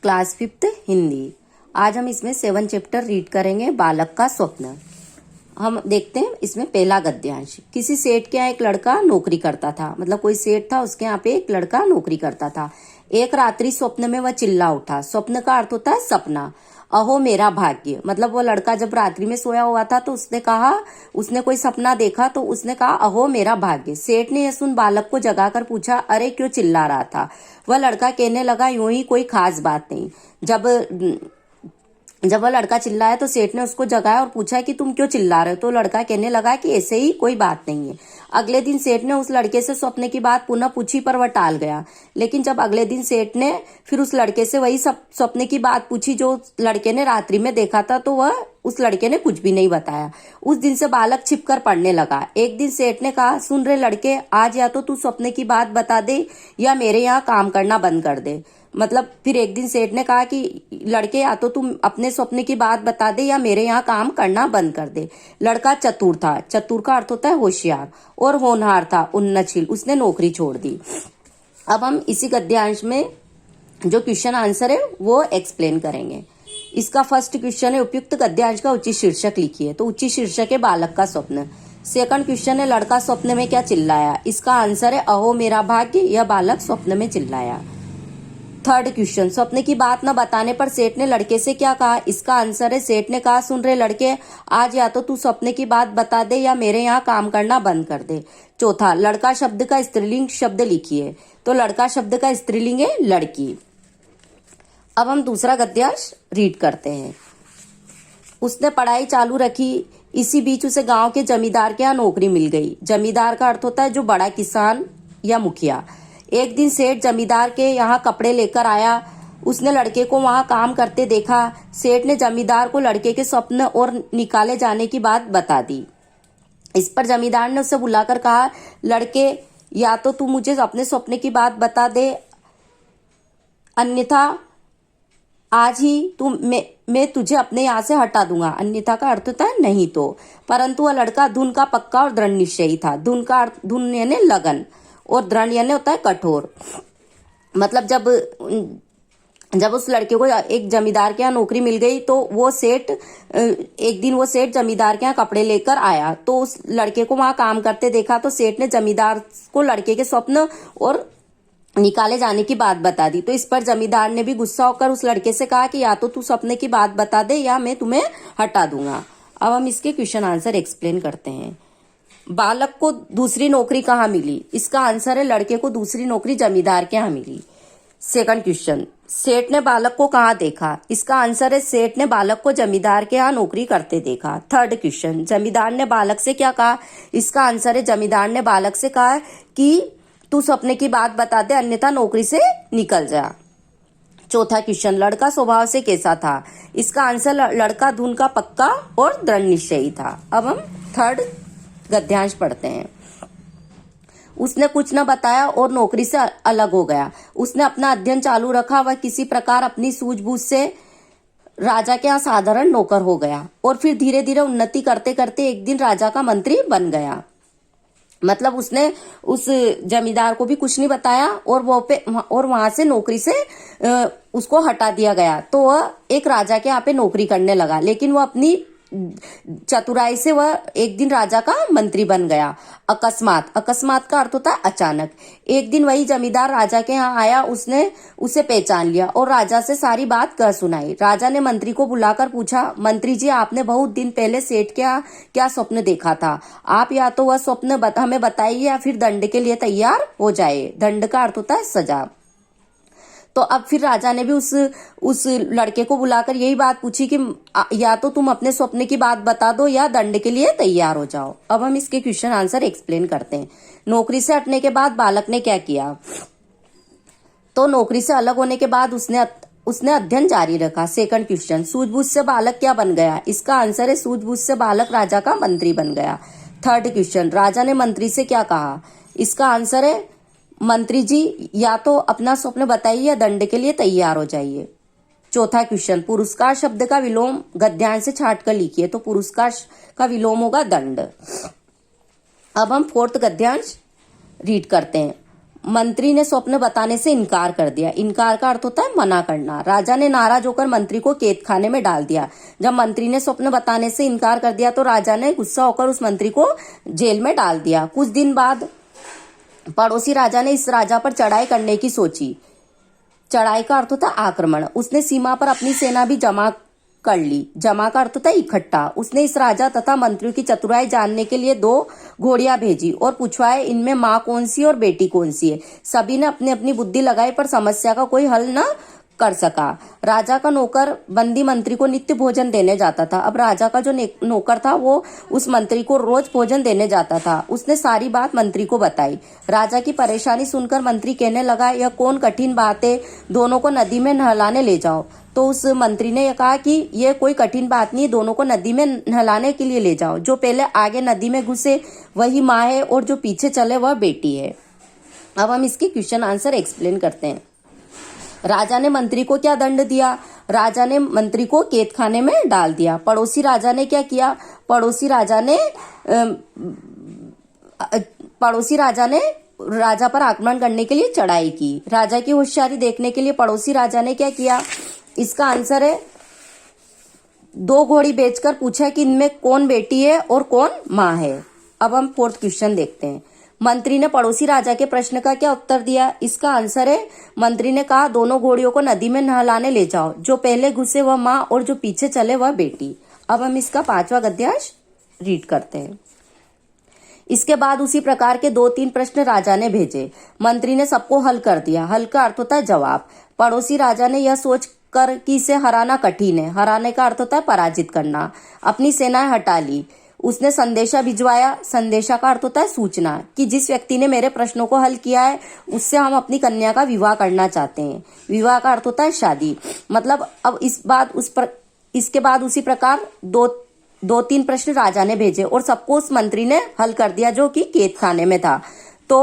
Class 5th Hindi. आज हम इसमें 7 चैप्टर रीड करेंगे। बालक का स्वप्न। हम देखते हैं इसमें पहला गद्यांश। किसी सेठ के यहाँ एक लड़का नौकरी करता था, मतलब कोई सेठ था, उसके यहाँ पे एक लड़का नौकरी करता था। एक रात्रि स्वप्न में वह चिल्ला उठा। स्वप्न का अर्थ होता है सपना। अहो मेरा भाग्य, मतलब वो लड़का जब रात्रि में सोया हुआ था तो उसने कहा, उसने कोई सपना देखा तो उसने कहा अहो मेरा भाग्य। सेठ ने यह सुन बालक को जगाकर पूछा, अरे क्यों चिल्ला रहा था? वह लड़का कहने लगा, यूं ही, कोई खास बात नहीं। जब वह लड़का चिल्लाया तो सेठ ने उसको जगाया और पूछा कि तुम क्यों चिल्ला रहे हो? तो लड़का कहने लगा कि ऐसे ही, कोई बात नहीं है। अगले दिन सेठ ने उस लड़के से स्वप्न की बात पुनः पूछी पर वह टाल गया। लेकिन जब अगले दिन सेठ ने फिर उस लड़के से वही सब स्वप्न की बात पूछी जो लड़के ने रात्रि में देखा था, तो वह उस लड़के ने कुछ भी नहीं बताया। उस दिन से बालक छिपकर पढ़ने लगा। एक दिन सेठ ने कहा, सुन रहे लड़के, आज या तो तू स्वप्न की बात बता दे या मेरे यहाँ काम करना बंद कर दे। मतलब फिर एक दिन सेठ ने कहा कि लड़के, या तो तुम अपने स्वप्न की बात बता दे या मेरे यहाँ काम करना बंद कर दे। लड़का चतुर था। चतुर का अर्थ होता है होशियार, और होनहार था, उन्नतशील। उसने नौकरी छोड़ दी। अब हम इसी गद्यांश में जो क्वेश्चन आंसर है वो एक्सप्लेन करेंगे। इसका फर्स्ट क्वेश्चन है, उपयुक्त गद्यांश का उचित शीर्षक लिखिए। तो उचित शीर्षक है बालक का स्वप्न। सेकंड क्वेश्चन है, लड़का स्वप्न में क्या चिल्लाया? इसका आंसर है अहो मेरा भाग्य। यह बालक स्वप्न में चिल्लाया। थर्ड क्वेश्चन, स्वप्न की बात न बताने पर सेठ ने लड़के से क्या कहा? इसका आंसर है, सेठ ने कहा, सुन रहे लड़के, आज या तो तू स्वप्न की बात बता दे या मेरे यहाँ काम करना बंद कर दे। चौथा, लड़का शब्द का स्त्रीलिंग शब्द लिखिए। तो लड़का शब्द का स्त्रीलिंग है लड़की। अब हम दूसरा गद्यांश रीड करते हैं। उसने पढ़ाई चालू रखी। इसी बीच उसे गांव के जमींदार के यहाँ नौकरी मिल गई। जमींदार का अर्थ होता है जो बड़ा किसान या मुखिया। एक दिन सेठ जमींदार के यहाँ कपड़े लेकर आया। उसने लड़के को वहां काम करते देखा। सेठ ने जमींदार को लड़के के स्वप्न और निकाले जाने की बात बता दी। इस पर जमींदार ने उसे बुलाकर कहा, लड़के, या तो तू मुझे अपने स्वप्न की बात बता दे, अन्यथा आज ही मैं तुझे अपने यहाँ से हटा दूंगा। अन्यथा का अर्थ होता है नहीं तो। परंतु वह लड़का धुन का पक्का और दृढ़ निश्चयी था। धुन का अर्थ, धुन यानी लगन, और दृढ़ यानी होता है कठोर। मतलब जब उस लड़के को एक जमींदार के यहाँ नौकरी मिल गई तो एक दिन वो सेठ जमींदार के यहाँ कपड़े लेकर आया। तो उस लड़के को वहां काम करते देखा। तो सेठ ने जमींदार को लड़के के स्वप्न और निकाले जाने की बात बता दी। तो इस पर जमींदार ने भी गुस्सा होकर उस लड़के से कहा कि या तो तू स्वप्न की बात बता दे या मैं तुम्हें हटा दूंगा। अब हम इसके क्वेश्चन आंसर एक्सप्लेन करते हैं। बालक को दूसरी नौकरी कहाँ मिली? इसका आंसर है, लड़के को दूसरी नौकरी जमींदार के यहाँ मिली। सेकंड क्वेश्चन, सेठ ने बालक को कहाँ देखा? इसका आंसर है, सेठ ने बालक को जमींदार के यहाँ नौकरी करते देखा। थर्ड क्वेश्चन, जमींदार ने बालक से क्या कहा? इसका आंसर है, जमींदार ने बालक से कहा कि तू स्वप्न की बात बता दे, अन्यथा नौकरी से निकल जा। चौथा क्वेश्चन, लड़का स्वभाव से कैसा था? इसका आंसर, लड़का धुन का पक्का और दृढ़ निश्चयी था। अब हम थर्ड गद्यांश पढ़ते हैं। उसने कुछ न बताया और नौकरी से अलग हो गया। उसने अपना अध्ययन चालू रखा। वह किसी प्रकार अपनी सूझबूझ से राजा के यहाँ साधारण नौकर हो गया और फिर धीरे धीरे उन्नति करते करते एक दिन राजा का मंत्री बन गया। मतलब उसने उस जमींदार को भी कुछ नहीं बताया और वहां से नौकरी से उसको हटा दिया गया। तो वह एक राजा के यहाँ पे नौकरी करने लगा। लेकिन वह अपनी चतुराई से वह एक दिन राजा का मंत्री बन गया। अकस्मात का अर्थ होता है अचानक। एक दिन वही जमींदार राजा के यहाँ आया। उसने उसे पहचान लिया और राजा से सारी बात कह सुनाई। राजा ने मंत्री को बुलाकर पूछा, मंत्री जी, आपने बहुत दिन पहले सेठ के यहाँ क्या स्वप्न देखा था? आप या तो वह स्वप्न हमें बताइए या फिर दंड के लिए तैयार हो जाए। दंड का अर्थ होता है सजा। तो अब फिर राजा ने भी उस लड़के को बुलाकर यही बात पूछी कि या तो तुम अपने स्वप्न की बात बता दो या दंड के लिए तैयार हो जाओ। अब हम इसके क्वेश्चन आंसर एक्सप्लेन करते हैं। नौकरी से हटने के बाद बालक ने क्या किया? तो नौकरी से अलग होने के बाद उसने अध्ययन जारी रखा। सेकंड क्वेश्चन, सूझबूझ से बालक क्या बन गया? इसका आंसर है, सूझबूझ से बालक राजा का मंत्री बन गया। थर्ड क्वेश्चन, राजा ने मंत्री से क्या कहा? इसका आंसर है, मंत्री जी, या तो अपना स्वप्न बताइए या दंड के लिए तैयार हो जाइए। चौथा क्वेश्चन, पुरस्कार शब्द का विलोम गद्यांश से छाट कर लिखिए। तो पुरस्कार का विलोम होगा दंड। अब हम फोर्थ गद्यांश रीड करते हैं। मंत्री ने स्वप्न बताने से इनकार कर दिया। इनकार का अर्थ होता है मना करना। राजा ने नाराज होकर मंत्री को कैद खाने में डाल दिया। जब मंत्री ने स्वप्न बताने से इनकार कर दिया तो राजा ने गुस्सा होकर उस मंत्री को जेल में डाल दिया। कुछ दिन बाद पड़ोसी राजा ने इस राजा पर चढ़ाई करने की सोची। चढ़ाई का अर्थ होता है आक्रमण। उसने सीमा पर अपनी सेना भी जमा कर ली। जमा का अर्थ होता है इकट्ठा। उसने इस राजा तथा मंत्रियों की चतुराई जानने के लिए 2 घोड़ियां भेजी और पूछवाए इनमें माँ कौन सी और बेटी कौन सी है। सभी ने अपनी अपनी बुद्धि लगाई पर समस्या का कोई हल न कर सका। राजा का नौकर बंदी मंत्री को नित्य भोजन देने जाता था। अब राजा का जो नौकर था वो उस मंत्री को रोज भोजन देने जाता था। उसने सारी बात मंत्री को बताई। राजा की परेशानी सुनकर मंत्री कहने लगा, यह कौन कठिन बात है, दोनों को नदी में नहलाने ले जाओ। तो उस मंत्री ने कहा कि यह कोई कठिन बात नहीं, दोनों को नदी में नहलाने के लिए ले जाओ। जो पहले आगे नदी में घुसे वही माँ है और जो पीछे चले वह बेटी है। अब हम इसकी क्वेश्चन आंसर एक्सप्लेन करते हैं। राजा ने मंत्री को क्या दंड दिया? राजा ने मंत्री को कैद खाने में डाल दिया। पड़ोसी राजा ने क्या किया? पड़ोसी राजा ने राजा पर आक्रमण करने के लिए चढ़ाई की। राजा की होशियारी देखने के लिए पड़ोसी राजा ने क्या किया? इसका आंसर है 2 घोड़ी बेचकर पूछा कि इनमें कौन बेटी है और कौन माँ है। अब हम 4th क्वेश्चन देखते हैं। मंत्री ने पड़ोसी राजा के प्रश्न का क्या उत्तर दिया? इसका आंसर है मंत्री ने कहा दोनों घोड़ियों को नदी में नहलाने ले जाओ। जो पहले घुसे वह माँ और जो पीछे चले वह बेटी। अब हम इसका 5वां गद्यांश रीड करते हैं। इसके बाद उसी प्रकार के 2-3 प्रश्न राजा ने भेजे। मंत्री ने सबको हल कर दिया। हल का अर्थ होता है जवाब। पड़ोसी राजा ने यह सोच कर कि इसे हराना कठिन है। हराने का अर्थ होता है पराजित करना। अपनी सेनाएं हटा ली। उसने संदेशा भिजवाया। संदेशा का अर्थ होता है सूचना कि जिस व्यक्ति ने मेरे प्रश्नों को हल किया है उससे हम अपनी कन्या का विवाह करना चाहते हैं। विवाह का अर्थ होता है शादी। मतलब अब इसके बाद उसी प्रकार 2-3 प्रश्न राजा ने भेजे और सबको उस मंत्री ने हल कर दिया जो कि कैद खाने में था। तो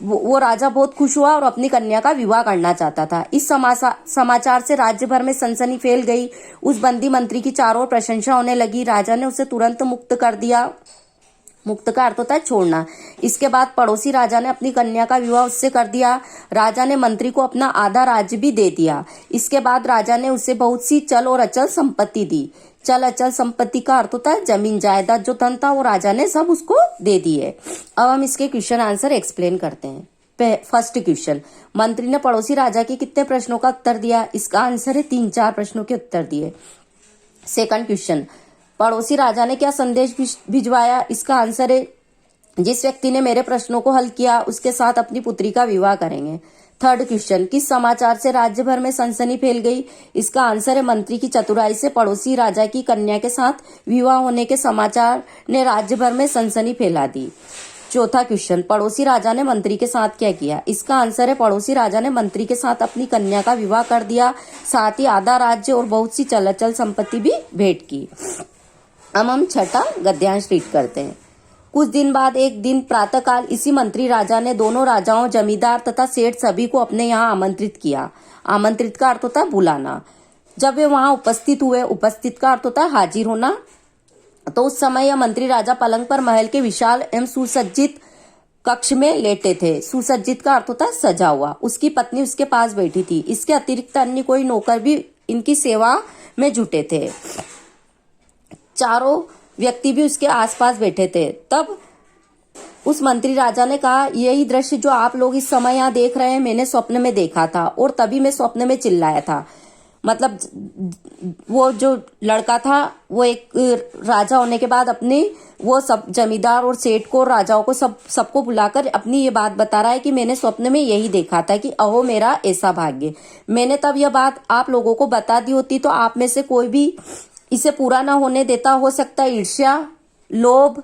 वो राजा बहुत खुश हुआ और अपनी कन्या का विवाह करना चाहता था। इस समाचार से राज्य भर में सनसनी फैल गई। उस बंदी मंत्री की चारों ओर प्रशंसा होने लगी। राजा ने उसे तुरंत मुक्त कर दिया। मुक्त का अर्थ होता है छोड़ना। इसके बाद पड़ोसी राजा ने अपनी कन्या का विवाह उससे कर दिया। राजा ने मंत्री को अपना आधा राज्य भी दे दिया। इसके बाद राजा ने उसे बहुत सी चल और अचल संपत्ति दी। चल अचल संपत्ति का अर्थ होता है जमीन जायदाद, जो धन था वो राजा ने सब उसको दे दिए। अब हम इसके क्वेश्चन आंसर एक्सप्लेन करते हैं। फर्स्ट क्वेश्चन, मंत्री ने पड़ोसी राजा के कितने प्रश्नों का उत्तर दिया? इसका आंसर है 3-4 प्रश्नों के उत्तर दिए। सेकंड क्वेश्चन, पड़ोसी राजा ने क्या संदेश भिजवाया? इसका आंसर है जिस व्यक्ति ने मेरे प्रश्नों को हल किया उसके साथ अपनी पुत्री का विवाह करेंगे। थर्ड क्वेश्चन, किस समाचार से राज्य भर में सनसनी फैल गई? इसका आंसर है मंत्री की चतुराई से पड़ोसी राजा की कन्या के साथ विवाह होने के समाचार ने राज्य भर में सनसनी फैला दी। चौथा क्वेश्चन, पड़ोसी राजा ने मंत्री के साथ क्या किया? इसका आंसर है पड़ोसी राजा ने मंत्री के साथ अपनी कन्या का विवाह कर दिया, साथ ही आधा राज्य और बहुत सी चल अचल संपत्ति भी भेंट की। अब हम छठा गद्यांश रीड करते हैं। कुछ दिन बाद एक दिन प्रातःकाल इसी मंत्री राजा ने दोनों राजाओं, जमींदार तथा सेठ सभी को अपने यहाँ आमंत्रित किया। आमंत्रित का अर्थ होता है बुलाना। जब वे वहां उपस्थित हुए, उपस्थित का अर्थ होता है हाजिर होना, तो उस समय यह मंत्री राजा पलंग पर महल के विशाल एवं सुसज्जित कक्ष में लेटे थे। सुसज्जित का अर्थ होता है सजा हुआ। उसकी पत्नी उसके पास बैठी थी। इसके अतिरिक्त अन्य कोई नौकर भी इनकी सेवा में जुटे थे। चारों व्यक्ति भी उसके आसपास बैठे थे। तब उस मंत्री राजा ने कहा, यही दृश्य जो आप लोग इस समय यहाँ देख रहे हैं मैंने स्वप्न में देखा था, और तभी मैं स्वप्न में चिल्लाया था। मतलब वो जो लड़का था वो एक राजा होने के बाद अपने वो सब जमींदार और सेठ को, राजाओं को, सबको बुलाकर अपनी ये बात बता रहा है कि मैंने स्वप्न में यही देखा था कि अहो मेरा ऐसा भाग्य। मैंने तब यह बात आप लोगों को बता दी होती तो आप में से कोई भी इसे पूरा ना होने देता। हो सकता है ईर्ष्या, लोभ,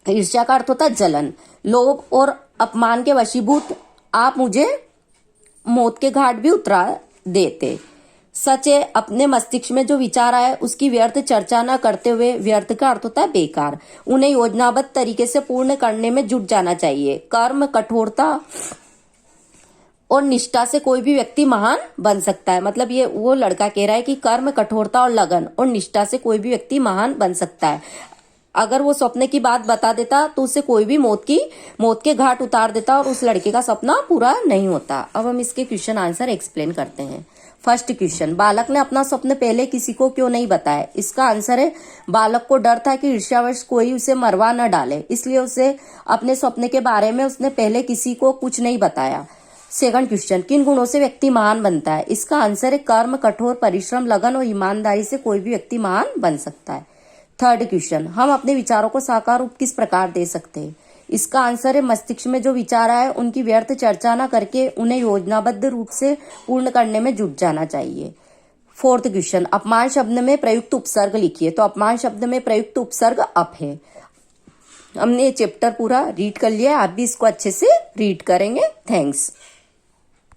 ईर्ष्या का अर्थ होता है जलन, लोभ और अपमान के वशीभूत आप मुझे मौत के घाट भी उतरा देते। सच है, अपने मस्तिष्क में जो विचार आए उसकी व्यर्थ चर्चा न करते हुए, व्यर्थ का अर्थ होता है बेकार, उन्हें योजनाबद्ध तरीके से पूर्ण करने में जुट जाना चाहिए। कर्म, कठोरता और निष्ठा से कोई भी व्यक्ति महान बन सकता है। मतलब ये वो लड़का कह रहा है कि कर्म, कठोरता और लगन और निष्ठा से कोई भी व्यक्ति महान बन सकता है। अगर वो सपने की बात बता देता तो उसे कोई भी मौत के घाट उतार देता और उस लड़के का सपना पूरा नहीं होता। अब हम इसके क्वेश्चन आंसर एक्सप्लेन करते हैं। फर्स्ट क्वेश्चन, बालक ने अपना स्वप्न पहले किसी को क्यों नहीं बताया? इसका आंसर है बालक को डर था कि ईर्ष्यावश कोई उसे मरवा न डाले, इसलिए उसे अपने स्वप्न के बारे में उसने पहले किसी को कुछ नहीं बताया। सेकंड क्वेश्चन, किन गुणों से व्यक्ति महान बनता है? इसका आंसर है कर्म, कठोर परिश्रम, लगन और ईमानदारी से कोई भी व्यक्ति महान बन सकता है। थर्ड क्वेश्चन, हम अपने विचारों को साकार रूप किस प्रकार दे सकते हैं? इसका आंसर है मस्तिष्क में जो विचार आए उनकी व्यर्थ चर्चा न करके उन्हें योजनाबद्ध रूप से पूर्ण करने में जुट जाना चाहिए। फोर्थ क्वेश्चन, अपमान शब्द में प्रयुक्त उपसर्ग लिखिए। तो अपमान शब्द में प्रयुक्त उपसर्ग अप है। हमने ये चैप्टर पूरा रीड कर लिया है, आप भी इसको अच्छे से रीड करेंगे। थैंक्स।